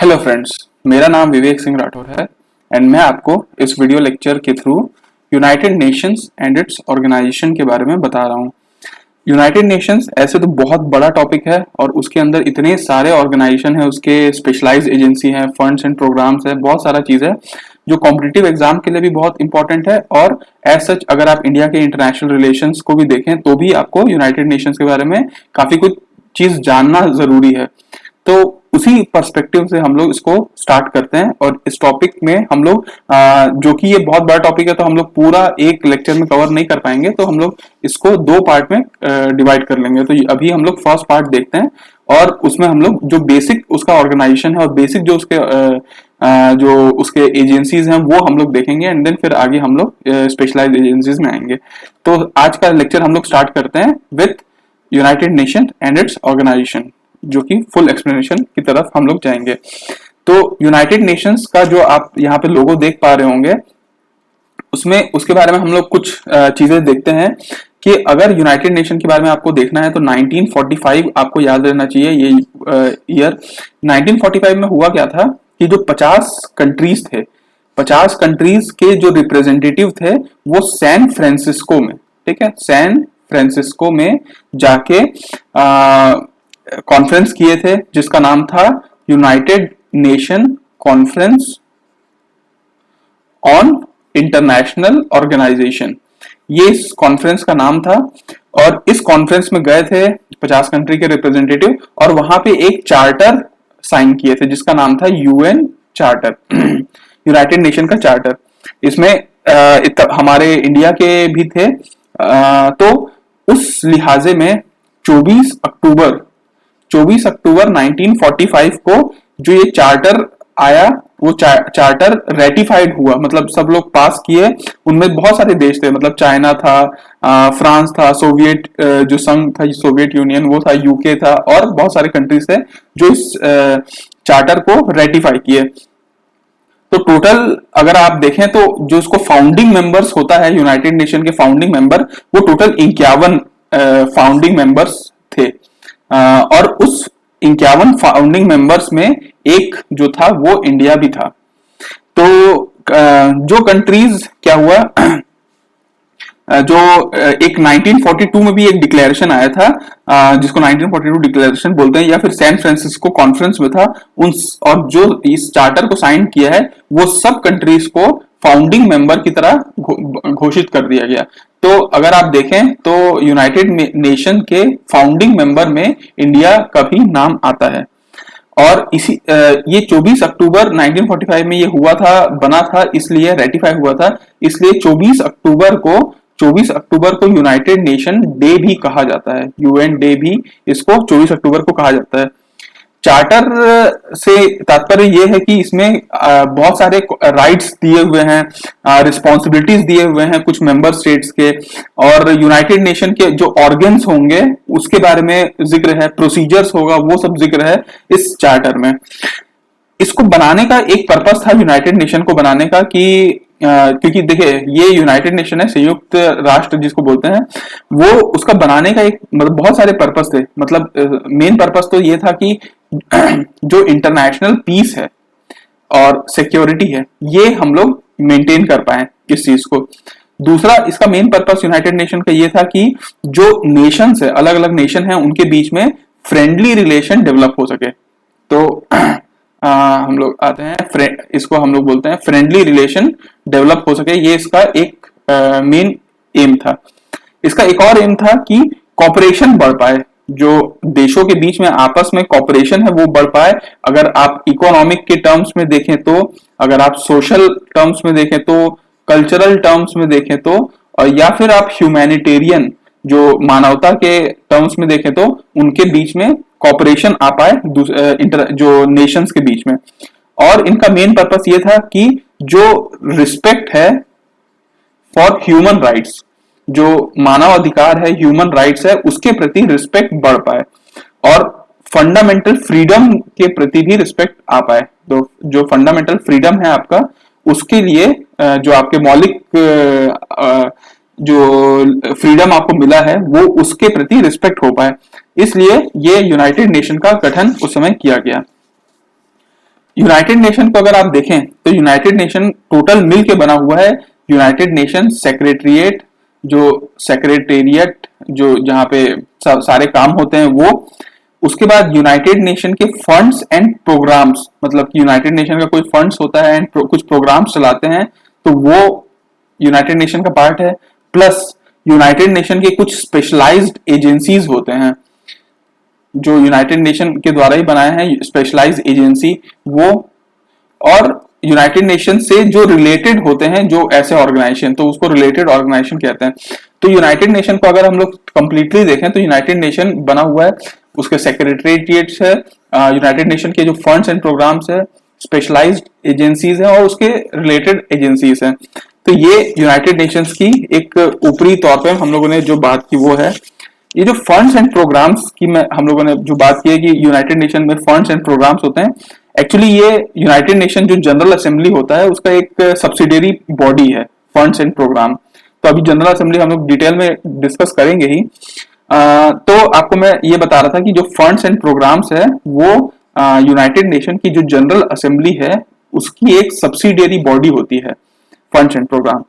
Hello friends, मेरा नाम विवेक सिंह राठौर है एंड मैं आपको इस वीडियो लेक्चर के through United Nations and its organization के बारे में बता रहा हूँ। यूनाइटेड नेशंस ऐसे तो बहुत बड़ा टॉपिक है और उसके अंदर इतने सारे ऑर्गेनाइजेशन है, उसके स्पेशलाइज एजेंसी हैं, फंड्स एंड प्रोग्राम्स है, बहुत सारा चीज़ है जो कॉम्पिटिटिव एग्जाम के लिए भी बहुत इंपॉर्टेंट है। और एज सच अगर आप इंडिया के इंटरनेशनल रिलेशंस को भी देखें तो भी आपको यूनाइटेड नेशंस के बारे में काफ़ी कुछ चीज़ जानना ज़रूरी है। तो उसी पर्सपेक्टिव से हम लोग इसको स्टार्ट करते हैं और इस टॉपिक में हम लोग जो कि ये बहुत बड़ा टॉपिक है तो हम लोग पूरा एक लेक्चर में कवर नहीं कर पाएंगे, तो हम लोग इसको दो पार्ट में डिवाइड कर लेंगे। तो अभी हम लोग फर्स्ट पार्ट देखते हैं और उसमें हम लोग जो बेसिक उसका ऑर्गेनाइजेशन है और बेसिक जो उसके जो उसके एजेंसीज हैं वो हम लोग देखेंगे एंड देन फिर आगे हम लोग स्पेशलाइज एजेंसीज में आएंगे। तो आज का लेक्चर हम लोग स्टार्ट करते हैं with United Nation and its organization, जो कि फुल एक्सप्लेनेशन की तरफ हम लोग जाएंगे। तो यूनाइटेड नेशंस का जो आप यहाँ पे लोगो देख पा रहे होंगे उसमें उसके बारे में हम लोग कुछ चीजें देखते हैं कि अगर यूनाइटेड नेशन के बारे में आपको देखना है तो 1945 आपको याद रहना चाहिए। ये ईयर 1945 में हुआ क्या था कि जो 50 कंट्रीज थे, 50 कंट्रीज के जो रिप्रेजेंटेटिव थे वो सैन फ्रांसिस्को में, ठीक है, सैन फ्रांसिस्को में जाके कॉन्फ्रेंस किए थे जिसका नाम था United Nation conference on international organization. ये इस कॉन्फ्रेंस का नाम था और इस कॉन्फ्रेंस में गए थे 50 कंट्री के रिप्रेजेंटेटिव और वहां पे एक चार्टर साइन किए थे जिसका नाम था यूएन चार्टर, यूनाइटेड नेशन का चार्टर। इसमें हमारे इंडिया के भी थे। तो उस लिहाजे में 24 अक्टूबर 1945 को जो ये चार्टर आया वो चार्टर रेटिफाइड हुआ, मतलब सब लोग पास किए। उनमें बहुत सारे देश थे, मतलब चाइना था, फ्रांस था, सोवियत जो संघ था, सोवियत यूनियन वो था, यूके था और बहुत सारे कंट्रीज थे जो इस चार्टर को रेटिफाई किए। तो टोटल अगर आप देखें तो जो उसको फाउंडिंग मेंबर्स होता है, यूनाइटेड नेशन के फाउंडिंग मेंबर, वो टोटल 51 फाउंडिंग मेंबर्स थे। और उस 51 फाउंडिंग मेंबर्स में एक जो था वो इंडिया भी था। तो जो कंट्रीज क्या हुआ, जो एक 1942 में भी एक डिक्लेरेशन आया था जिसको 1942 डिक्लेरेशन बोलते हैं या फिर सैन फ्रांसिस्को कॉन्फ्रेंस में था उन, और जो इस चार्टर को साइन किया है वो सब कंट्रीज को फाउंडिंग मेंबर की तरह घोषित कर दिया गया। तो अगर आप देखें तो यूनाइटेड नेशन के फाउंडिंग मेंबर में इंडिया का भी नाम आता है। और इसी ये 24 अक्टूबर 1945 में ये हुआ था, बना था, इसलिए रेटिफाई हुआ था, इसलिए 24 अक्टूबर को यूनाइटेड नेशन डे भी कहा जाता है, यूएन डे भी इसको 24 अक्टूबर को कहा जाता है। चार्टर से तात्पर्य यह है कि इसमें बहुत सारे राइट्स दिए हुए हैं, रिस्पॉन्सिबिलिटीज दिए हुए हैं कुछ मेंबर स्टेट्स के, और यूनाइटेड नेशन के जो ऑर्गन्स होंगे उसके बारे में जिक्र है, प्रोसीजर्स होगा वो सब जिक्र है इस चार्टर में। इसको बनाने का एक पर्पस था यूनाइटेड नेशन को बनाने का कि क्योंकि देखिए ये यूनाइटेड नेशन है, संयुक्त राष्ट्र जिसको बोलते हैं, वो उसका बनाने का एक मतलब बहुत सारे पर्पस थे। मतलब मेन पर्पस तो ये था कि जो इंटरनेशनल पीस है और सिक्योरिटी है ये हम लोग मेंटेन कर पाए इस चीज को। दूसरा इसका मेन पर्पस यूनाइटेड नेशन का ये था कि जो नेशंस है, अलग अलग नेशन है, उनके बीच में फ्रेंडली रिलेशन डेवलप हो सके। तो हम लोग आते हैं, इसको हम लोग बोलते हैं फ्रेंडली रिलेशन डेवलप हो सके, ये इसका एक मेन एम था। इसका एक और एम था कि कॉपरेशन बढ़ पाए, जो देशों के बीच में आपस में कॉपरेशन है वो बढ़ पाए। अगर आप इकोनॉमिक के टर्म्स में देखें तो, अगर आप सोशल टर्म्स में देखें तो, कल्चरल टर्म्स में देखें तो, और या फिर आप ह्यूमैनिटेरियन जो मानवता के टर्म्स में देखें तो उनके बीच में कॉपरेशन आ पाए जो नेशंस के बीच में। और इनका मेन पर्पस ये था कि जो रिस्पेक्ट है फॉर ह्यूमन राइट्स, जो मानव अधिकार है, ह्यूमन राइट्स है, उसके प्रति रिस्पेक्ट बढ़ पाए और फंडामेंटल फ्रीडम के प्रति भी रिस्पेक्ट आ पाए। तो जो फंडामेंटल फ्रीडम है आपका, उसके लिए जो आपके मौलिक जो फ्रीडम आपको मिला है वो उसके प्रति रिस्पेक्ट हो पाए, इसलिए ये यूनाइटेड नेशन का गठन उस समय किया गया। यूनाइटेड नेशन को अगर आप देखें तो यूनाइटेड नेशन टोटल मिल के बना हुआ है। यूनाइटेड नेशन सेक्रेटरिएट, जो सेक्रेटेरिएट जो जहां पे सारे काम होते हैं वो, उसके बाद यूनाइटेड नेशन के फंड्स एंड प्रोग्राम्स, मतलब कि यूनाइटेड नेशन का कोई फंड्स होता है एंड कुछ प्रोग्राम्स चलाते हैं तो वो यूनाइटेड नेशन का पार्ट है। प्लस यूनाइटेड नेशन के कुछ स्पेशलाइज्ड एजेंसीज होते हैं जो यूनाइटेड नेशन के द्वारा ही बनाए हैं, स्पेशलाइज्ड एजेंसी वो, और यूनाइटेड नेशन से जो रिलेटेड होते हैं जो ऐसे ऑर्गेनाइजेशन, तो उसको रिलेटेड ऑर्गेनाइजेशन कहते हैं। तो यूनाइटेड नेशन को अगर हम लोग कंप्लीटली देखें तो यूनाइटेड नेशन बना हुआ है, उसके सेक्रेटरिएट्स है, यूनाइटेड नेशन के जो फंड्स एंड प्रोग्राम्स है, स्पेशलाइज्ड एजेंसीज है और उसके रिलेटेड एजेंसीज हैं। तो ये यूनाइटेड नेशंस की एक ऊपरी तौर पर हम लोगों ने जो बात की वो है। ये जो फंड्स एंड प्रोग्राम्स की हम लोगों ने जो बात की है कि यूनाइटेड नेशन में फंड्स एंड प्रोग्राम्स होते हैं, एक्चुअली ये यूनाइटेड नेशन जो जनरल असेंबली होता है उसका एक सब्सिडियरी बॉडी है, फंड्स एंड प्रोग्राम। तो अभी जनरल असेंबली हम लोग डिटेल में डिस्कस करेंगे ही। तो आपको मैं ये बता रहा था कि जो फंड्स एंड प्रोग्राम्स है वो यूनाइटेड नेशन की जो जनरल असेंबली है उसकी एक सब्सिडियरी बॉडी होती है, फंड्स एंड प्रोग्राम।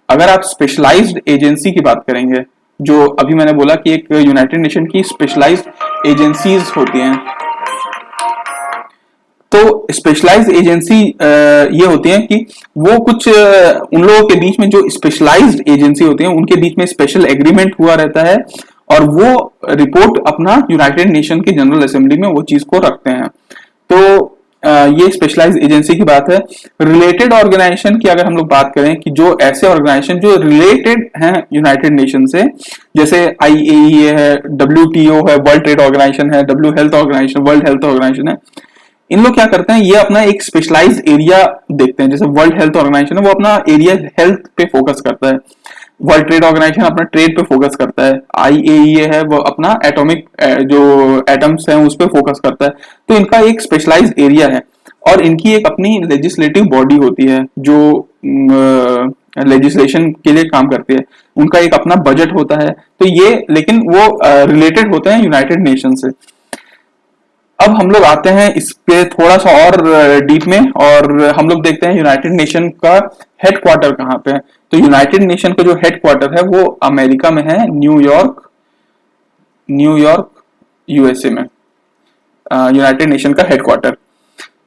अगर आप स्पेशलाइज्ड एजेंसी की बात करेंगे, जो अभी मैंने बोला कि एक यूनाइटेड नेशन की स्पेशलाइज्ड एजेंसीज होती हैं, तो स्पेशलाइज्ड एजेंसी ये होती है कि वो कुछ उन लोगों के बीच में, जो स्पेशलाइज्ड एजेंसी होती है उनके बीच में स्पेशल एग्रीमेंट हुआ रहता है और वो रिपोर्ट अपना यूनाइटेड नेशन की जनरल असेंबली में वो चीज को रखते हैं। तो ये स्पेशलाइज्ड एजेंसी की बात है। रिलेटेड ऑर्गेनाइजेशन की अगर हम लोग बात करें कि जो ऐसे ऑर्गेनाइजेशन जो रिलेटेड हैं यूनाइटेड नेशन से, जैसे IAEA है, WTO है, वर्ल्ड ट्रेड ऑर्गेनाइजेशन है, वर्ल्ड हेल्थ ऑर्गेनाइजेशन है, इन लोग क्या करते हैं, ये अपना एक स्पेशलाइज्ड एरिया देखते हैं। जैसे वर्ल्ड हेल्थ ऑर्गेनाइजेशन है वो अपना एरिया हेल्थ पे फोकस करता है, वर्ल्ड ट्रेड ऑर्गेनाइजेशन अपना ट्रेड पे फोकस करता है, IAEA है वो अपना एटॉमिक जो एटम्स हैं उस पे फोकस करता है। तो इनका एक स्पेशलाइज्ड एरिया है और इनकी एक अपनी लेजिस्लेटिव बॉडी होती है जो लेजिस्लेशन के लिए काम करती है, उनका एक अपना बजट होता है। तो ये लेकिन वो रिलेटेड होते हैं यूनाइटेड नेशन से। अब हम लोग आते हैं इस पे थोड़ा सा और डीप में, और हम लोग देखते हैं यूनाइटेड नेशन का हेडक्वार्टर कहाँ पे है। तो यूनाइटेड नेशन का जो हेडक्वार्टर है वो अमेरिका में है, न्यूयॉर्क USA में यूनाइटेड नेशन का हेडक्वार्टर।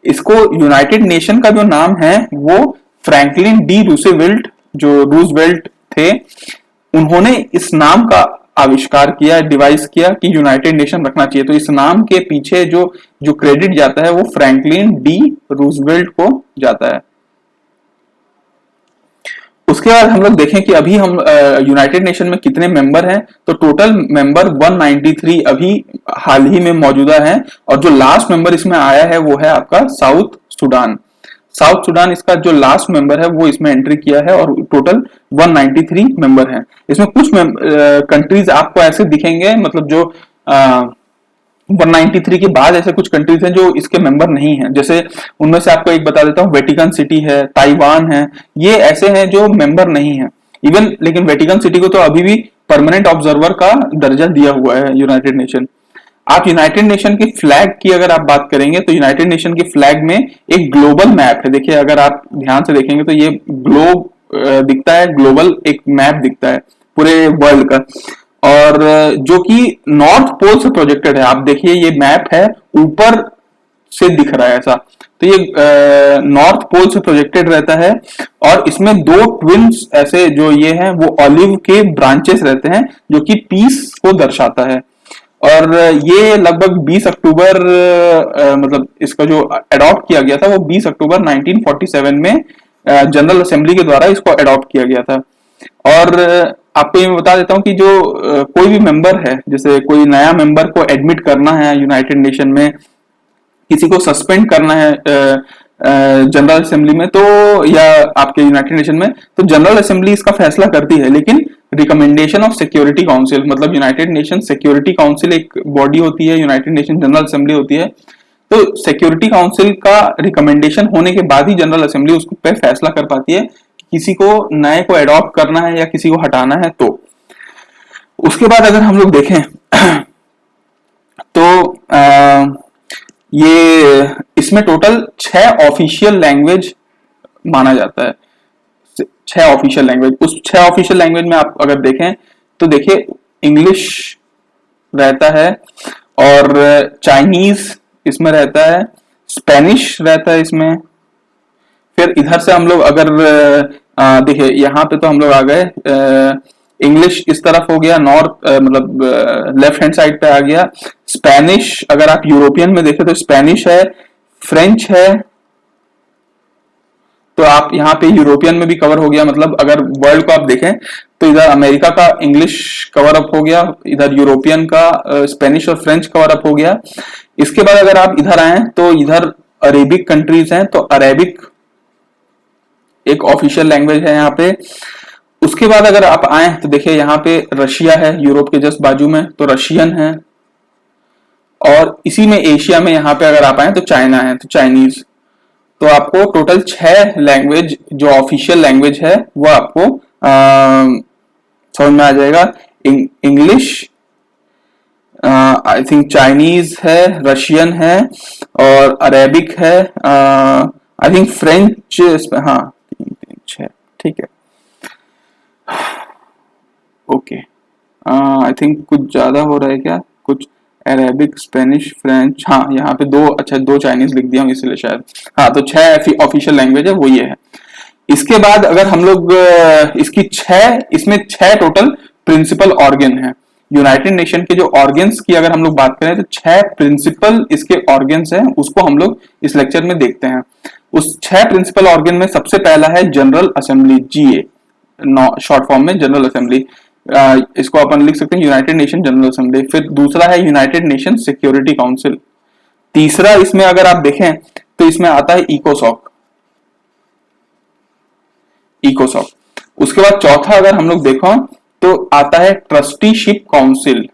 इसको यूनाइटेड नेशन का जो नाम है वो फ्रैंकलिन डी रूजवेल्ट, जो रूजवेल्ट थे, उन्होंने इस नाम का आविष्कार किया, डिवाइस किया कि यूनाइटेड नेशन रखना चाहिए। तो इस नाम के पीछे जो क्रेडिट जाता है वो फ्रैंकलिन डी रूजवेल्ट को जाता है। उसके बाद हम लोग देखें कि अभी हम यूनाइटेड नेशन में कितने मेंबर हैं, तो टोटल मेंबर 193 अभी हाल ही में मौजूदा है, और जो लास्ट मेंबर इसमें आया है वो है आपका साउथ सुडान इसका जो लास्ट मेंबर है वो इसमें एंट्री किया है, और टोटल 193 मेंबर हैं। इसमें कुछ कंट्रीज आपको ऐसे दिखेंगे, मतलब जो 193 के बाद ऐसे कुछ कंट्रीज हैं जो इसके मेंबर नहीं हैं। जैसे उनमें से आपको एक बता देता हूँ, वेटिकन सिटी है, ताइवान है, ये ऐसे हैं जो मेंबर नहीं है इवन। लेकिन वेटिकन सिटी को तो अभी भी परमानेंट ऑब्जर्वर का दर्जा दिया हुआ है यूनाइटेड नेशन। आप यूनाइटेड नेशन के फ्लैग की अगर आप बात करेंगे तो यूनाइटेड नेशन के फ्लैग में एक ग्लोबल मैप है। देखिए अगर आप ध्यान से देखेंगे तो ये ग्लोब दिखता है, ग्लोबल एक मैप दिखता है पूरे वर्ल्ड का, और जो कि नॉर्थ पोल से प्रोजेक्टेड है। आप देखिए ये मैप है, ऊपर से दिख रहा है ऐसा, तो ये नॉर्थ पोल से प्रोजेक्टेड रहता है, और इसमें दो ट्विन्स ऐसे जो ये हैं वो ऑलिव के ब्रांचेस रहते हैं जो कि पीस को दर्शाता है। और ये लगभग 20 अक्टूबर मतलब इसका जो अडॉप्ट किया गया था वो 20 अक्टूबर 1947 में जनरल असेंबली के द्वारा इसको अडॉप्ट किया गया था। और आपको ये बता देता हूँ कि जो कोई भी मेंबर है, जैसे कोई नया मेंबर को एडमिट करना है यूनाइटेड नेशन में, किसी को सस्पेंड करना है जनरल असेंबली में, तो या आपके यूनाइटेड नेशन में, तो जनरल असेंबली इसका फैसला करती है, लेकिन रिकमेंडेशन ऑफ सिक्योरिटी काउंसिल, मतलब यूनाइटेड नेशन सिक्योरिटी काउंसिल एक बॉडी होती है, यूनाइटेड नेशन जनरल असेंबली होती है। तो सिक्योरिटी काउंसिल का रिकमेंडेशन होने के बाद ही जनरल असेंबली उसको पे फैसला कर पाती है किसी को नए को अडॉप्ट करना है या किसी को हटाना है। तो उसके बाद अगर हम लोग देखें तो ये इसमें टोटल 6 ऑफिशियल माना जाता है। 6 ऑफिशियल लैंग्वेज, उस 6 ऑफिशियल लैंग्वेज में आप अगर देखें तो देखिए इंग्लिश रहता है, और चाइनीज इसमें रहता है, स्पेनिश रहता है इसमें। फिर इधर से हम लोग अगर देखिए यहाँ पे तो हम लोग आ गए, इंग्लिश इस तरफ हो गया, नॉर्थ मतलब लेफ्ट हैंड साइड पे आ गया। स्पेनिश अगर आप यूरोपियन में देखें तो स्पेनिश है, फ्रेंच है, तो आप यहाँ पे यूरोपियन में भी कवर हो गया। मतलब अगर वर्ल्ड को आप देखें तो इधर अमेरिका का इंग्लिश कवर अप हो गया, इधर यूरोपियन का स्पेनिश और फ्रेंच कवर अप हो गया। इसके बाद अगर आप इधर आए तो इधर अरेबिक कंट्रीज हैं, तो अरेबिक एक ऑफिशियल लैंग्वेज है यहाँ पे। उसके बाद अगर आप आए तो देखिए यहाँ पे रशिया है, यूरोप के जस्ट बाजू में, तो रशियन है। और इसी में एशिया में यहाँ पे अगर आप आए तो चाइना है, तो चाइनीज। तो आपको टोटल 6 लैंग्वेज जो ऑफिशियल लैंग्वेज है वो आपको समझ में आ जाएगा। इंग्लिश, आई थिंक चाइनीज है, रशियन है, और अरेबिक है, आई थिंक फ्रेंच, हाँ 6, ठीक है, ओके। आई थिंक कुछ ज्यादा हो रहा है क्या, कुछ अरेबिक, स्पेनिश, फ्रेंच, हाँ यहाँ पे 2, अच्छा 2 चाइनीज लिख दिया हूँ इसलिए शायद। हाँ तो 6 ऑफिशियल लैंग्वेज है वो ये है। इसके बाद अगर हम लोग इसकी इसमें 6 टोटल प्रिंसिपल ऑर्गन है। यूनाइटेड नेशन के जो ऑर्गन्स की अगर हम लोग बात करें तो 6 प्रिंसिपल इसके ऑर्गन्स हैं, उसको हम लोग इस लेक्चर में देखते हैं। उस 6 प्रिंसिपल ऑर्गन में सबसे पहला है जनरल असेंबली, जीए शॉर्ट फॉर्म में जनरल असेंबली, इसको अपन लिख सकते हैं यूनाइटेड नेशन जनरल असेंबली। फिर दूसरा है यूनाइटेड नेशन सिक्योरिटी काउंसिल। तीसरा इसमें अगर आप देखें तो इसमें आता है इकोसॉक। उसके बाद चौथा अगर हम लोग देखो तो आता है ट्रस्टीशिप काउंसिल।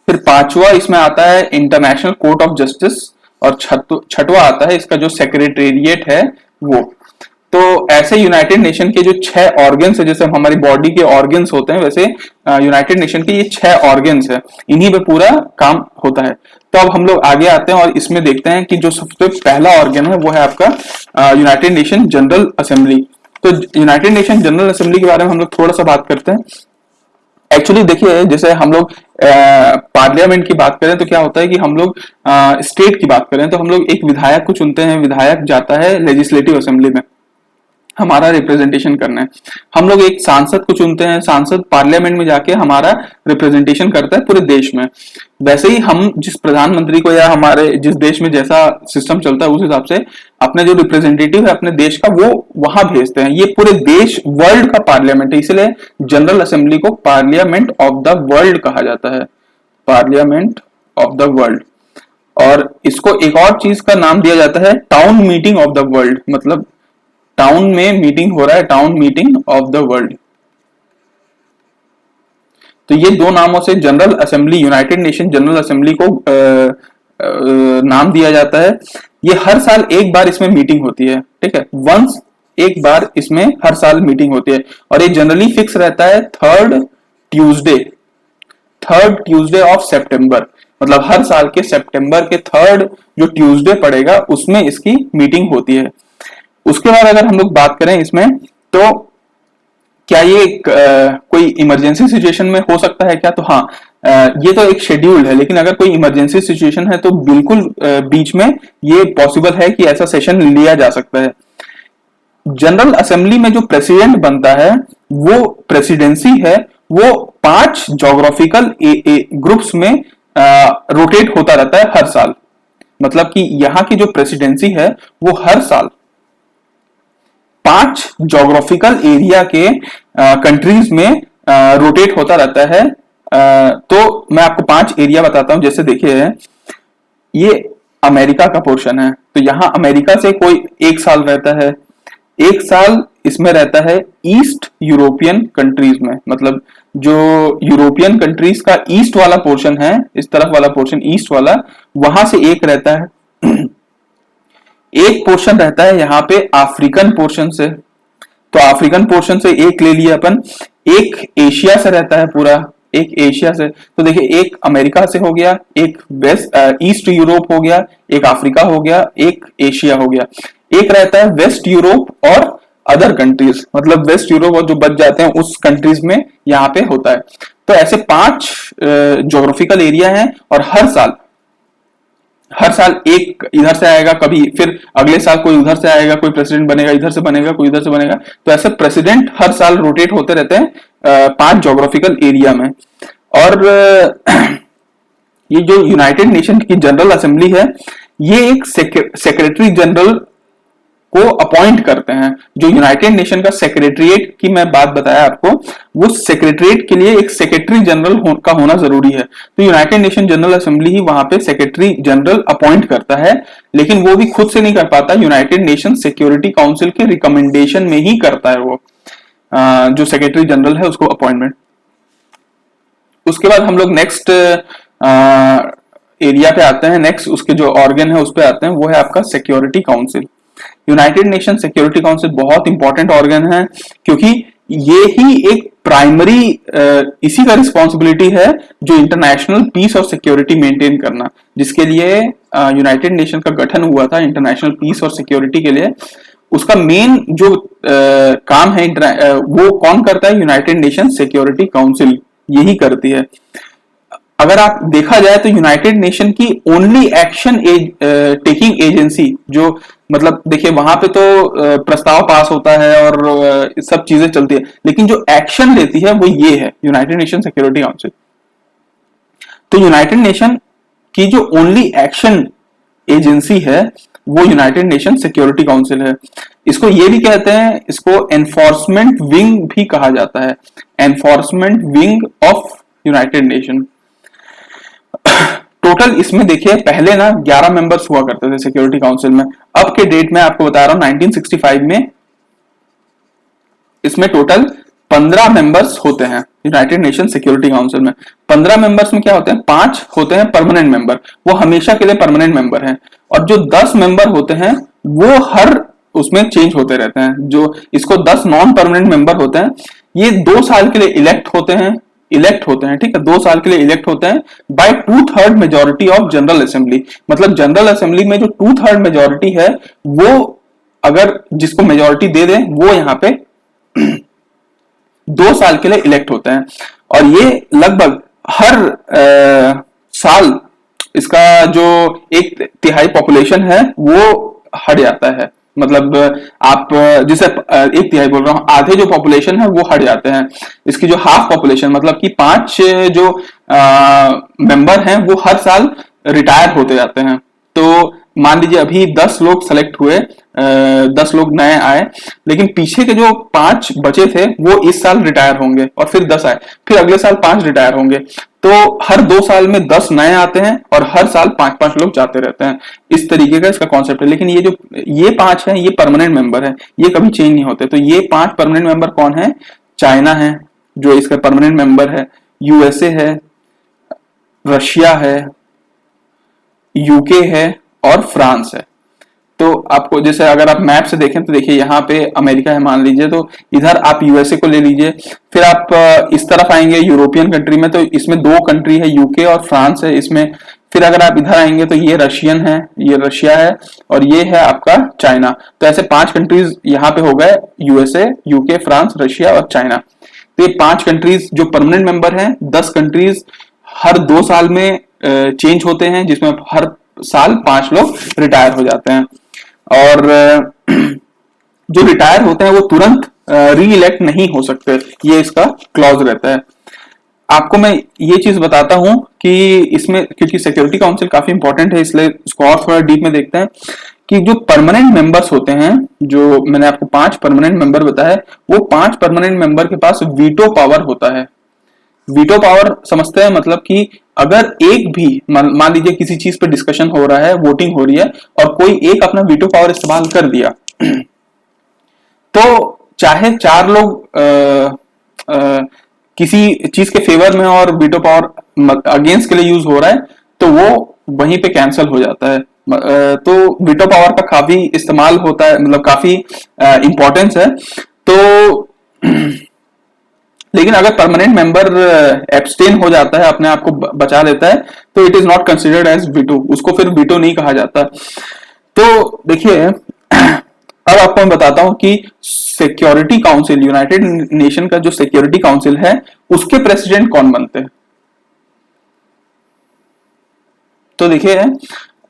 फिर पांचवा इसमें आता है इंटरनेशनल कोर्ट ऑफ जस्टिस, और छठवा आता है इसका जो सेक्रेटेरिएट है वो। तो ऐसे यूनाइटेड नेशन के जो 6 ऑर्गन्स है, जैसे हमारी बॉडी के ऑर्गन्स होते हैं वैसे यूनाइटेड नेशन के ये 6 ऑर्गन्स है, इन्हीं पे पूरा काम होता है। तो अब हम लोग आगे आते हैं और इसमें देखते हैं कि जो सबसे पहला ऑर्गन है वो है आपका यूनाइटेड नेशन जनरल असेंबली। तो यूनाइटेड नेशन जनरल असेंबली के बारे में हम लोग थोड़ा सा बात करते हैं। एक्चुअली देखिए जैसे हम लोग पार्लियामेंट की बात करें तो क्या होता है कि हम लोग स्टेट की बात करें तो हम लोग एक विधायक को चुनते हैं, विधायक जाता है लेजिस्लेटिव असेंबली में हमारा रिप्रेजेंटेशन करना है। हम लोग एक सांसद को चुनते हैं, सांसद पार्लियामेंट में जाके हमारा रिप्रेजेंटेशन करता है पूरे देश में। वैसे ही हम जिस प्रधानमंत्री को या हमारे जिस देश में जैसा सिस्टम चलता है उस हिसाब से अपने जो रिप्रेजेंटेटिव है अपने देश का वो वहां भेजते हैं। ये पूरे देश वर्ल्ड का पार्लियामेंट है, इसलिए जनरल असेंबली को पार्लियामेंट ऑफ द वर्ल्ड कहा जाता है, पार्लियामेंट ऑफ द वर्ल्ड। और इसको एक और चीज का नाम दिया जाता है town meeting of the world, मतलब टाउन में मीटिंग हो रहा है, town meeting of the world. तो ये 2 नामों से general assembly, United nation general assembly को नाम दिया जाता है। ये हर साल एक बार इसमें मीटिंग होती है, ठीक है, वंस एक बार इसमें हर साल मीटिंग होती है। और ये जनरली फिक्स रहता है थर्ड ट्यूसडे ऑफ सितंबर, मतलब हर साल के सितंबर के थर्ड जो ट्यूसडे पड़ेगा उसमें इसकी मीटिंग होती है। उसके बाद अगर हम लोग बात करें इसमें तो क्या ये कोई इमरजेंसी सिचुएशन में हो सकता है क्या, तो हाँ ये तो एक शेड्यूल्ड है, लेकिन अगर कोई इमरजेंसी सिचुएशन है तो बिल्कुल बीच में ये पॉसिबल है कि ऐसा सेशन लिया जा सकता है। जनरल असेंबली में जो प्रेसिडेंट बनता है वो प्रेसिडेंसी है, वो 5 जोग्राफिकल ग्रुप्स में रोटेट होता रहता है हर साल। मतलब कि यहाँ की जो प्रेसिडेंसी है वो हर साल 5 जोग्राफिकल एरिया के कंट्रीज में रोटेट होता रहता है। तो मैं आपको 5 एरिया बताता हूं। जैसे देखिए ये अमेरिका का पोर्शन है, तो यहां अमेरिका से कोई 1 साल रहता है, 1 साल इसमें रहता है ईस्ट यूरोपियन कंट्रीज में, मतलब जो यूरोपियन कंट्रीज का ईस्ट वाला पोर्शन है, इस तरफ वाला पोर्शन ईस्ट वाला, वहां से 1 रहता है। एक पोर्शन रहता है यहाँ पे अफ्रीकन पोर्शन से, तो अफ्रीकन पोर्शन से 1 ले लिया अपन। एक एशिया से रहता है पूरा, एक एशिया से, तो देखिए एक अमेरिका से हो गया, एक वेस्ट ईस्ट यूरोप हो गया, एक अफ्रीका हो गया, एक एशिया हो गया, एक रहता है वेस्ट यूरोप और अदर कंट्रीज, मतलब वेस्ट यूरोप और जो बच जाते हैं उस कंट्रीज में यहाँ पे होता है। तो ऐसे 5 ज्योग्राफिकल एरिया हैं और हर साल एक इधर से आएगा, कभी फिर अगले साल कोई उधर से आएगा, कोई प्रेसिडेंट बनेगा, इधर से बनेगा, कोई इधर से बनेगा, तो ऐसे प्रेसिडेंट हर साल रोटेट होते रहते हैं 5 ज्योग्राफिकल एरिया में। और ये जो यूनाइटेड नेशन की जनरल असेंबली है, ये एक सेक्रेटरी जनरल को अपॉइंट करते हैं। जो यूनाइटेड नेशन का सेक्रेटरीट की मैं बात बताया आपको, वो सेक्रेटरीट के लिए एक सेक्रेटरी जनरल का होना जरूरी है। तो यूनाइटेड नेशन जनरल असेंबली ही वहां पे सेक्रेटरी जनरल अपॉइंट करता है, लेकिन वो भी खुद से नहीं कर पाता, यूनाइटेड नेशन सिक्योरिटी काउंसिल के रिकमेंडेशन में ही करता है वो जो सेक्रेटरी जनरल है उसको अपॉइंटमेंट। उसके बाद हम लोग नेक्स्ट एरिया पे आते हैं, नेक्स्ट उसके जो ऑर्गन है उस पे आते हैं, वो है आपका security council. United nation security council बहुत इंपॉर्टेंट ऑर्गन है, क्योंकि ये ही एक प्राइमरी इसी का रिस्पॉन्सिबिलिटी है जो इंटरनेशनल पीस और सिक्योरिटी मेंटेन करना, जिसके लिए यूनाइटेड नेशन का गठन हुआ था इंटरनेशनल पीस और सिक्योरिटी के लिए। उसका मेन जो काम है वो कौन करता है? यूनाइटेड नेशन सिक्योरिटी काउंसिल यही करती है। अगर आप देखा जाए तो यूनाइटेड नेशन की ओनली एक्शन टेकिंग एजेंसी, जो मतलब देखिए वहां पे तो प्रस्ताव पास होता है और सब चीजें चलती है, लेकिन जो एक्शन लेती है वो ये है यूनाइटेड नेशन सिक्योरिटी काउंसिल। तो यूनाइटेड नेशन की जो ओनली एक्शन एजेंसी है वो यूनाइटेड नेशन सिक्योरिटी काउंसिल है। इसको ये भी कहते हैं, इसको एनफोर्समेंट विंग भी कहा जाता है, enforcement wing of United nation. Total इसमें देखिए पहले ना 11 मेंबर्स हुआ करते थे सिक्योरिटी काउंसिल में, अब के डेट में आपको बता रहा हूं 1965 में इसमें टोटल 15 मेंबर्स होते हैं यूनाइटेड नेशन सिक्योरिटी काउंसिल में। 15 मेंबर्स में क्या होते हैं? 5 होते हैं परमानेंट मेंबर, वो हमेशा के लिए परमानेंट मेंबर हैं, और जो 10 मेंबर होते हैं वो हर उसमें चेंज होते रहते हैं। जो इसको 10 नॉन परमानेंट मेंबर होते हैं, ये 2 साल के लिए इलेक्ट होते हैं, ठीक है, 2 साल के लिए इलेक्ट होते हैं by 2/3 majority of general assembly. मतलब जनरल असेंबली में जो 2/3 मेजोरिटी है, वो अगर जिसको मेजोरिटी दे दे वो यहाँ पे 2 साल के लिए इलेक्ट होते हैं। और ये लगभग हर साल इसका जो 1/3 पॉपुलेशन है वो हट जाता है। मतलब आप जिसे 1/3 बोल रहा हूं, आधे जो पॉपुलेशन है वो हट जाते हैं। इसकी जो हाफ पॉपुलेशन मतलब कि 5 जो मेंबर हैं वो हर साल रिटायर होते जाते हैं। तो मान लीजिए अभी 10 लोग सेलेक्ट हुए, 10 लोग नए आए, लेकिन पीछे के जो 5 बचे थे वो इस साल रिटायर होंगे, और फिर 10 आए, फिर अगले साल 5 रिटायर होंगे। तो हर 2 साल में 10 नए आते हैं और हर साल 5-5 लोग जाते रहते हैं। इस तरीके का इसका कॉन्सेप्ट है। लेकिन ये 5 है, ये परमानेंट मेंबर है, ये कभी चेंज नहीं होते। तो ये 5 परमानेंट मेंबर कौन है? चाइना है जो इसका परमानेंट मेंबर है, यूएसए है, रशिया है, यूके है और फ्रांस है। तो आपको जैसे अगर आप मैप से देखें तो देखिए यहाँ पे अमेरिका है मान लीजिए, तो इधर आप यूएसए को ले लीजिए। फिर आप इस तरफ आएंगे यूरोपियन कंट्री में, तो इसमें 2 कंट्री है, यूके और फ्रांस है इसमें। फिर अगर आप इधर आएंगे तो ये रशियन है, ये रशिया है, और ये है आपका चाइना। तो ऐसे 5 कंट्रीज यहाँ पे हो गए, यूएसए, यूके, फ्रांस, रशिया और चाइना। तो ये 5 कंट्रीज जो परमानेंट मेंबर हैं, 10 कंट्रीज हर 2 साल में चेंज होते हैं, जिसमें हर साल 5 लोग रिटायर हो जाते हैं। और जो रिटायर होते हैं वो तुरंत री इलेक्ट नहीं हो सकते, ये इसका क्लॉज रहता है। आपको मैं ये चीज बताता हूं कि इसमें, क्योंकि सिक्योरिटी काउंसिल काफी इंपॉर्टेंट है, इसलिए इसको और थोड़ा डीप में देखते हैं कि जो परमानेंट मेंबर्स होते हैं, जो मैंने आपको 5 परमानेंट मेंबर बताया, वो 5 परमानेंट मेंबर के पास वीटो पावर होता है। वीटो पावर समझते हैं, मतलब कि अगर एक भी मान लीजिए किसी चीज पे डिस्कशन हो रहा है, वोटिंग हो रही है, और कोई एक अपना वीटो पावर इस्तेमाल कर दिया, तो चाहे 4 लोग किसी चीज के फेवर में और वीटो पावर अगेंस्ट के लिए यूज हो रहा है, तो वो वहीं पे कैंसिल हो जाता है। तो वीटो पावर का काफी इस्तेमाल होता है, मतलब काफी इंपॉर्टेंस है। तो लेकिन अगर परमानेंट मेंबर एब्सटेन हो जाता है, अपने आप को बचा लेता है, तो it is not considered as veto, उसको फिर वीटो नहीं कहा जाता। तो देखिए अब आपको मैं बताता हूं कि सिक्योरिटी काउंसिल, यूनाइटेड नेशन का जो सिक्योरिटी काउंसिल है, उसके प्रेसिडेंट कौन बनते हैं। तो देखिए,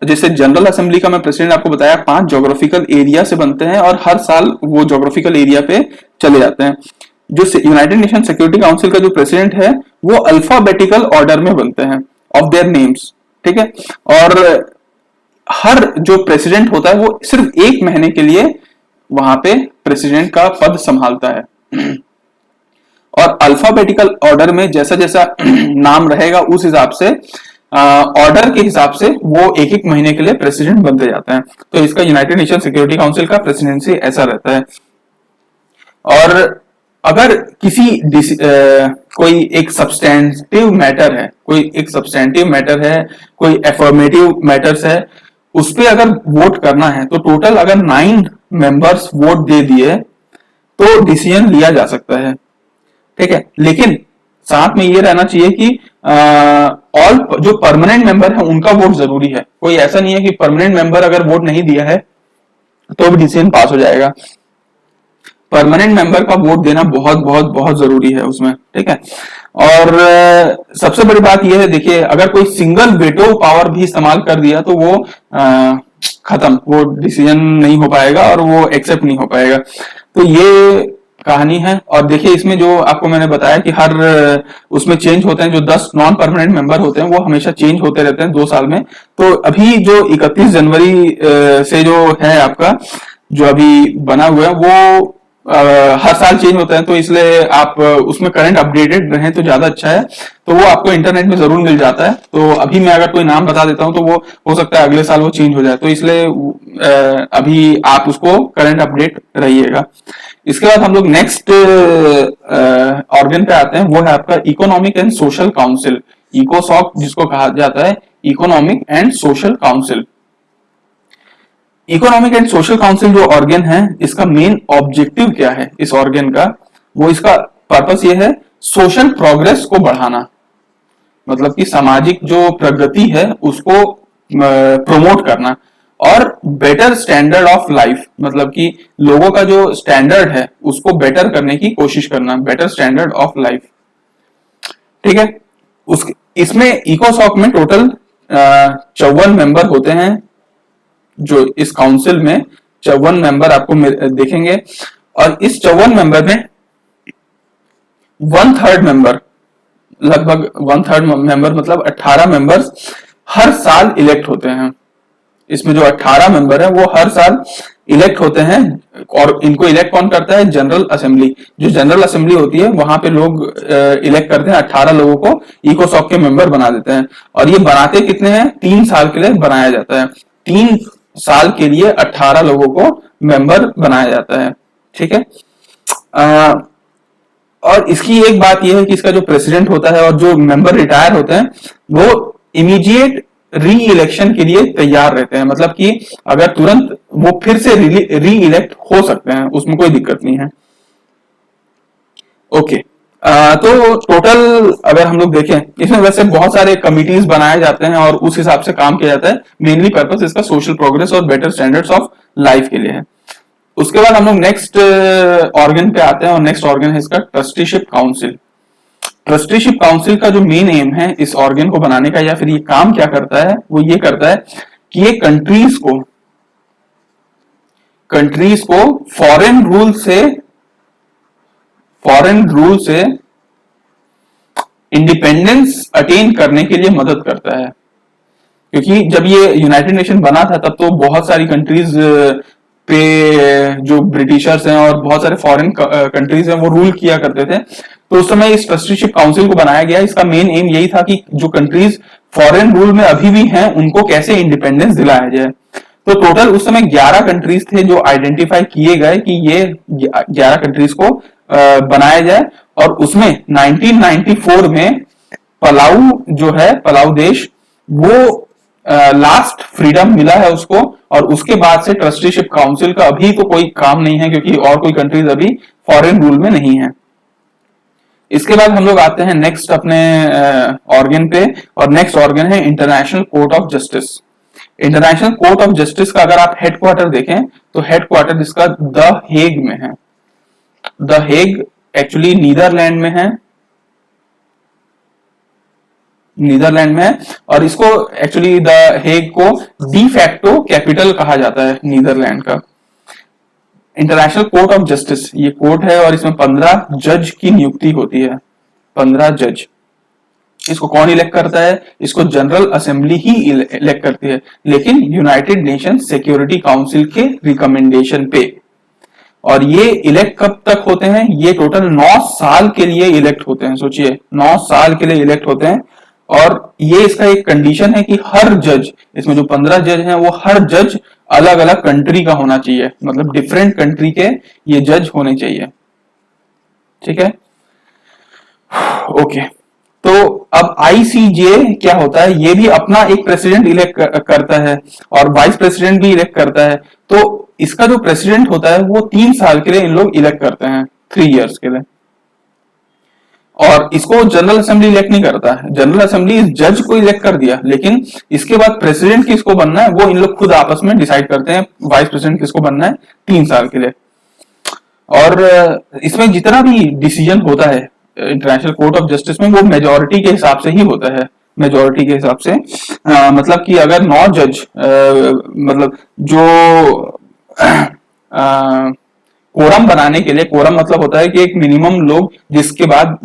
जैसे जनरल असेंबली का मैं प्रेसिडेंट आपको बताया, 5 ज्योग्राफिकल एरिया से बनते हैं और हर साल वो ज्योग्राफिकल एरिया पे चले जाते हैं। जो यूनाइटेड नेशन सिक्योरिटी काउंसिल का जो प्रेसिडेंट है, वो अल्फाबेटिकल ऑर्डर में बनते हैं ऑफ देयर नेम्स, ठीक है। और हर जो प्रेसिडेंट होता है वो सिर्फ 1 महीने के लिए वहां पे प्रेसिडेंट का पद संभालता है। और अल्फाबेटिकल ऑर्डर में जैसा जैसा नाम रहेगा, उस हिसाब से ऑर्डर के हिसाब से वो 1-1 महीने के लिए प्रेसिडेंट बनते जाते हैं। तो इसका यूनाइटेड नेशन सिक्योरिटी काउंसिल का प्रेसिडेंसी ऐसा रहता है। और अगर कोई एक सब्सटेंटिव मैटर है, कोई एफर्मेटिव मैटर्स है, उस पे अगर वोट करना है, तो टोटल अगर 9 मेंबर्स वोट दे दिए तो डिसीजन लिया जा सकता है, ठीक है। लेकिन साथ में ये रहना चाहिए कि ऑल जो परमानेंट मेंबर है उनका वोट जरूरी है। कोई ऐसा नहीं है कि परमानेंट मेंबर अगर वोट नहीं दिया है तो भी डिसीजन पास हो जाएगा। परमानेंट मेंबर का वोट देना बहुत बहुत बहुत जरूरी है उसमें, ठीक है। और सबसे बड़ी बात यह है, देखिए, अगर कोई सिंगल वेटो पावर भी इस्तेमाल कर दिया तो वो खत्म, वो डिसीजन नहीं हो पाएगा और वो एक्सेप्ट नहीं हो पाएगा। तो ये कहानी है। और देखिए, इसमें जो आपको मैंने बताया कि हर उसमें चेंज होते हैं, जो 10 नॉन परमानेंट मेंबर होते हैं वो हमेशा चेंज होते रहते हैं 2 साल में। तो अभी जो 31 जनवरी से जो है आपका, जो अभी बना हुआ है, वो हर साल चेंज होता है, तो इसलिए आप उसमें करंट अपडेटेड रहें तो ज्यादा अच्छा है। तो वो आपको इंटरनेट में जरूर मिल जाता है। तो अभी मैं अगर कोई नाम बता देता हूं तो वो हो सकता है अगले साल वो चेंज हो जाए, तो इसलिए अभी आप उसको करंट अपडेट रहिएगा। इसके बाद हम लोग नेक्स्ट ऑर्गन पे आते हैं, वो है आपका इकोनॉमिक एंड सोशल काउंसिल, इकोसॉक जिसको कहा जाता है, economic and social council. Economic and social council जो ऑर्गन है, इसका मेन ऑब्जेक्टिव क्या है इस ऑर्गन का, वो इसका पर्पस ये है, सोशल प्रोग्रेस को बढ़ाना, मतलब कि सामाजिक जो प्रगति है उसको प्रमोट करना, और बेटर स्टैंडर्ड ऑफ लाइफ, मतलब कि लोगों का जो स्टैंडर्ड है उसको बेटर करने की कोशिश करना, बेटर स्टैंडर्ड ऑफ लाइफ, ठीक है। इसमें इकोसॉक में टोटल 54 मेंबर होते हैं। जो इस काउंसिल में 54 मेंबर आपको देखेंगे, और इस 54 मेंबर में 1/3 मेंबर, लगभग 1/3 मेंबर मतलब 18 मेंबर्स हर साल इलेक्ट होते हैं। इसमें जो 18 मेंबर है वो हर साल इलेक्ट होते हैं, और इनको इलेक्ट कौन करता है, जनरल असेंबली। जो जनरल असेंबली होती है वहां पे लोग इलेक्ट करते हैं, 18 लोगों को इकोसॉक के मेंबर बना देते हैं। और ये बनाते कितने हैं, 3 साल के लिए बनाया जाता है। 3 साल के लिए 18 लोगों को मेंबर बनाया जाता है, ठीक है। और इसकी एक बात यह है कि इसका जो प्रेसिडेंट होता है और जो मेंबर रिटायर होते हैं वो इमीडिएट री इलेक्शन के लिए तैयार रहते हैं, मतलब कि अगर तुरंत वो फिर से री इलेक्ट हो सकते हैं, उसमें कोई दिक्कत नहीं है। ओके, तो टोटल अगर हम लोग देखें, इसमें वैसे बहुत सारे कमिटीज बनाए जाते हैं और उस हिसाब से काम किया जाता है। मेनली पर्पस इसका सोशल प्रोग्रेस और बेटर स्टैंडर्ड्स ऑफ लाइफ के लिए है। उसके बाद हम लोग नेक्स्ट ऑर्गन पे आते हैं, और नेक्स्ट ऑर्गन है इसका ट्रस्टीशिप काउंसिल। ट्रस्टीशिप काउंसिल का जो मेन एम है इस ऑर्गन को बनाने का, या फिर ये काम क्या करता है, वो ये करता है कि ये कंट्रीज को फॉरेन रूल से इंडिपेंडेंस अटेन करने के लिए मदद करता है। क्योंकि जब ये यूनाइटेड नेशन बना था तब तो बहुत सारी कंट्रीज पे जो ब्रिटिशर्स हैं और बहुत सारे फॉरेन कंट्रीज हैं वो रूल किया करते थे। तो उस समय इस ट्रस्टीशिप काउंसिल को बनाया गया। इसका मेन एम यही था कि जो कंट्रीज फॉरेन रूल में अभी भी हैं उनको कैसे इंडिपेंडेंस दिलाया जाए। तो टोटल उस समय 11 कंट्रीज थे जो आइडेंटिफाई किए गए कि ये 11 कंट्रीज को बनाया जाए। और उसमें 1994 में पलाऊ जो है, पलाऊ देश, वो लास्ट फ्रीडम मिला है उसको। और उसके बाद से ट्रस्टीशिप काउंसिल का अभी तो कोई काम नहीं है, क्योंकि और कोई कंट्रीज अभी फॉरेन रूल में नहीं है। इसके बाद हम लोग आते हैं नेक्स्ट अपने ऑर्गन पे, और नेक्स्ट ऑर्गन है international court of justice. International court of justice का अगर आप हेडक्वार्टर देखें तो हेडक्वार्टर इसका द हेग में है। द हेग एक्चुअली नीदरलैंड में है, नीदरलैंड में है, और इसको एक्चुअली द हेग को डी फैक्टो कैपिटल कहा जाता है नीदरलैंड का। इंटरनेशनल कोर्ट ऑफ जस्टिस ये कोर्ट है, और इसमें 15 जज की नियुक्ति होती है। 15 जज। इसको कौन इलेक्ट करता है? इसको जनरल असेंबली ही इलेक्ट करती है, लेकिन यूनाइटेड नेशन सिक्योरिटी काउंसिल के रिकमेंडेशन पे। और ये इलेक्ट कब तक होते हैं? ये टोटल 9 साल के लिए इलेक्ट होते हैं। सोचिए 9 साल के लिए इलेक्ट होते हैं, और ये इसका एक कंडीशन है कि हर जज, इसमें जो 15 जज हैं वो हर जज अलग अलग कंट्री का होना चाहिए, मतलब डिफरेंट कंट्री के ये जज होने चाहिए। ठीक है, ओके। तो अब आईसीजे क्या होता है? ये भी अपना एक प्रेसिडेंट इलेक्ट करता है, और वाइस प्रेसिडेंट भी इलेक्ट करता है। तो इसका जो प्रेसिडेंट होता है वो 3 साल के लिए इन लोग इलेक्ट करते हैं, 3 इयर्स के लिए। और इसको जनरल असेंबली इलेक्ट नहीं करता है, जनरल असेंबली इस जज को इलेक्ट कर दिया, लेकिन इसके बाद प्रेसिडेंट किसको बनना है वो इन लोग खुद आपस में डिसाइड करते हैं, वाइस प्रेसिडेंट किसको बनना है 3 साल के लिए। और इसमें जितना भी डिसीजन होता है इंटरनेशनल कोर्ट ऑफ जस्टिस में, वो मेजोरिटी के हिसाब से ही होता है। मेजोरिटी के हिसाब से मतलब कि अगर 9 जज मतलब जो कोरम बनाने के लिए, कोरम मतलब होता है कि एक मिनिमम लोग जिसके बाद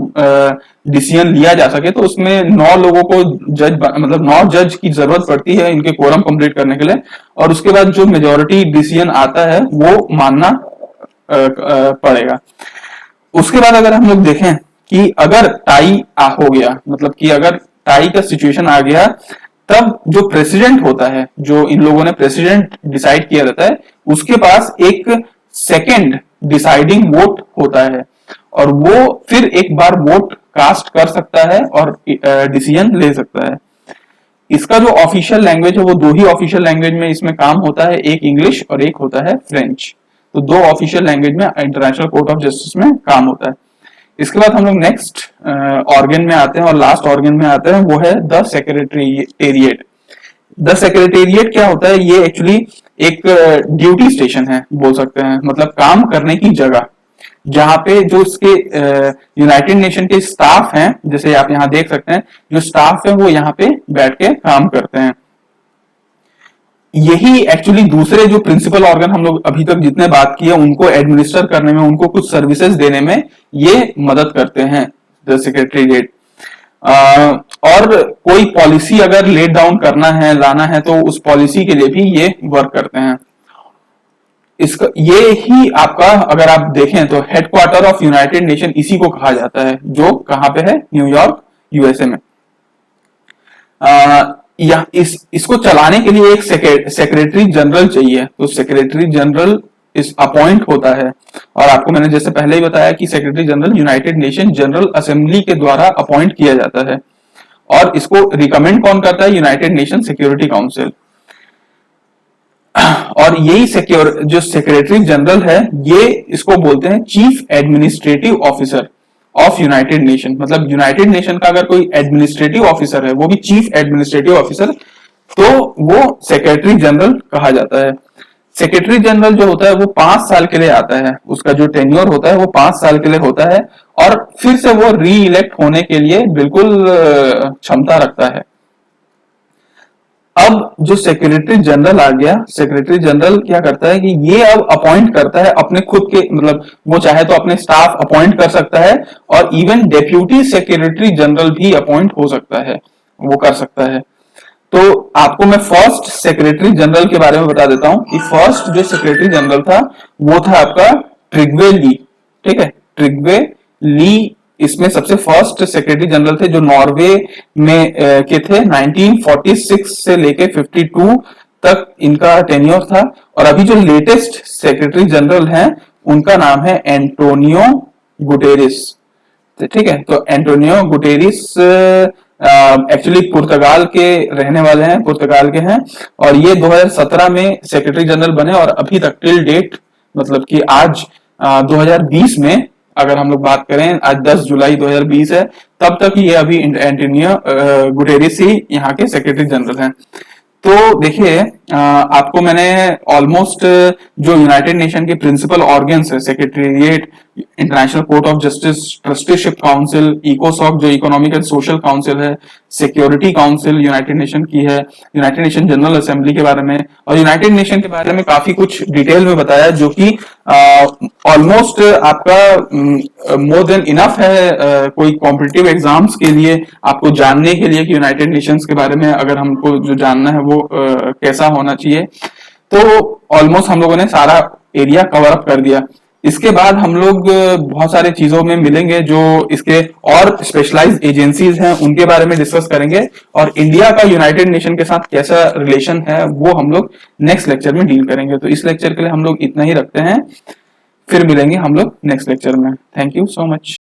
डिसीजन लिया जा सके, तो उसमें 9 लोगों को जज मतलब 9 जज की जरूरत पड़ती है इनके कोरम कंप्लीट करने के लिए। और उसके बाद जो मेजोरिटी डिसीजन आता है वो मानना पड़ेगा। उसके बाद अगर हम लोग देखें कि अगर टाई हो गया, मतलब कि अगर टाई का सिचुएशन आ गया, तब जो प्रेसिडेंट होता है, जो इन लोगों ने प्रेसिडेंट डिसाइड किया जाता है, उसके पास एक सेकंड डिसाइडिंग वोट होता है, और वो फिर एक बार वोट कास्ट कर सकता है और डिसीजन ले सकता है। इसका जो ऑफिशियल लैंग्वेज है वो 2 ही ऑफिशियल लैंग्वेज में इसमें काम होता है, एक इंग्लिश और एक होता है फ्रेंच। तो 2 ऑफिशियल लैंग्वेज में इंटरनेशनल कोर्ट ऑफ जस्टिस में काम होता है। इसके बाद हम लोग नेक्स्ट ऑर्गन में आते हैं, और लास्ट ऑर्गन में आते हैं, वो है द सेक्रेटेरिएट। द सेक्रेटेरिएट क्या होता है? ये एक्चुअली एक ड्यूटी स्टेशन है बोल सकते हैं, मतलब काम करने की जगह, जहां पे जो इसके यूनाइटेड नेशन के स्टाफ हैं, जैसे आप यहाँ देख सकते हैं, जो स्टाफ है वो यहाँ पे बैठ के काम करते हैं। यही एक्चुअली दूसरे जो प्रिंसिपल ऑर्गन हम लोग अभी तक जितने बात किए उनको एडमिनिस्टर करने में, उनको कुछ सर्विसेज देने में ये मदद करते हैं, द सेक्रेटेरिएट। और कोई पॉलिसी अगर लेट डाउन करना है, लाना है, तो उस पॉलिसी के लिए भी ये वर्क करते हैं। इसका ये ही आपका अगर आप देखें तो हेडक्वार्टर ऑफ यूनाइटेड नेशन इसी को कहा जाता है, जो कहां पे है? न्यूयॉर्क, यूएसए में। या इसको चलाने के लिए एक सेक्रेटरी जनरल चाहिए, तो सेक्रेटरी जनरल इस अपॉइंट होता है। और आपको मैंने जैसे पहले ही बताया कि secretary general United nation general assembly के द्वारा अपॉइंट किया जाता है, और इसको रिकमेंड कौन करता है? United nation security council. और यही जो सेक्रेटरी जनरल है, ये इसको बोलते हैं chief administrative officer of United nation. मतलब यूनाइटेड नेशन का अगर कोई एडमिनिस्ट्रेटिव ऑफिसर है, वो भी चीफ एडमिनिस्ट्रेटिव ऑफिसर, तो वो सेक्रेटरी जनरल कहा जाता है। सेक्रेटरी जनरल जो होता है वो 5 साल के लिए आता है, उसका जो टेन्योर होता है वो 5 साल के लिए होता है, और फिर से वो री इलेक्ट होने के लिए बिल्कुल क्षमता रखता है। अब जो सेक्रेटरी जनरल आ गया, सेक्रेटरी जनरल क्या करता है कि ये अब अपॉइंट करता है अपने खुद के, मतलब वो चाहे तो अपने स्टाफ अपॉइंट कर सकता है, और इवन डेप्यूटी सेक्रेटरी जनरल भी अपॉइंट हो सकता है, वो कर सकता है। तो आपको मैं फर्स्ट सेक्रेटरी जनरल के बारे में बता देता हूं कि फर्स्ट जो सेक्रेटरी जनरल था वो था आपका ट्रिग्वे ली। ठीक है, ट्रिग्वे ली इसमें सबसे फर्स्ट सेक्रेटरी जनरल थे, जो नॉर्वे में के थे। 1946 से लेके 52 तक इनका टेन्योर था। और अभी जो लेटेस्ट सेक्रेटरी जनरल हैं उनका नाम है एंटोनियो गुटेरेस। ठीक है, तो एंटोनियो गुटेरेस एक्चुअली पुर्तगाल के रहने वाले हैं, पुर्तगाल के हैं, और ये 2017 में सेक्रेटरी जनरल बने, और अभी तक टिल डेट मतलब कि आज 2020 में अगर हम लोग बात करें, आज 10 जुलाई 2020 है, तब तक ये अभी एंटोनियो गुटेरेस ही यहाँ के सेक्रेटरी जनरल हैं। तो देखिए, आपको मैंने ऑलमोस्ट जो यूनाइटेड नेशन के प्रिंसिपल ऑर्गन्स है, secretariat, international court of justice, trusteeship council, इकोसॉक जो इकोनॉमिक एंड सोशल काउंसिल है, सिक्योरिटी काउंसिल यूनाइटेड नेशन की है, यूनाइटेड नेशन जनरल असेंबली के बारे में और यूनाइटेड नेशन के बारे में काफी कुछ डिटेल में बताया, जो कि ऑलमोस्ट आपका मोर देन इनफ है कोई कॉम्पिटिटिव एग्जाम्स के लिए, आपको जानने के लिए कि यूनाइटेड नेशंस के बारे में अगर हमको जो जानना है वो कैसा होना चाहिए। तो ऑलमोस्ट हम लोगों ने सारा एरिया कवर अप कर दिया। इसके बाद हम लोग बहुत सारे चीजों में मिलेंगे, जो इसके और स्पेशलाइज्ड एजेंसीज हैं उनके बारे में डिस्कस करेंगे, और इंडिया का यूनाइटेड नेशन के साथ कैसा रिलेशन है वो हम लोग नेक्स्ट लेक्चर में डील करेंगे। तो इस लेक्चर के लिए हम लोग इतना ही रखते हैं, फिर मिलेंगे हम लोग नेक्स्ट लेक्चर में। Thank you so much.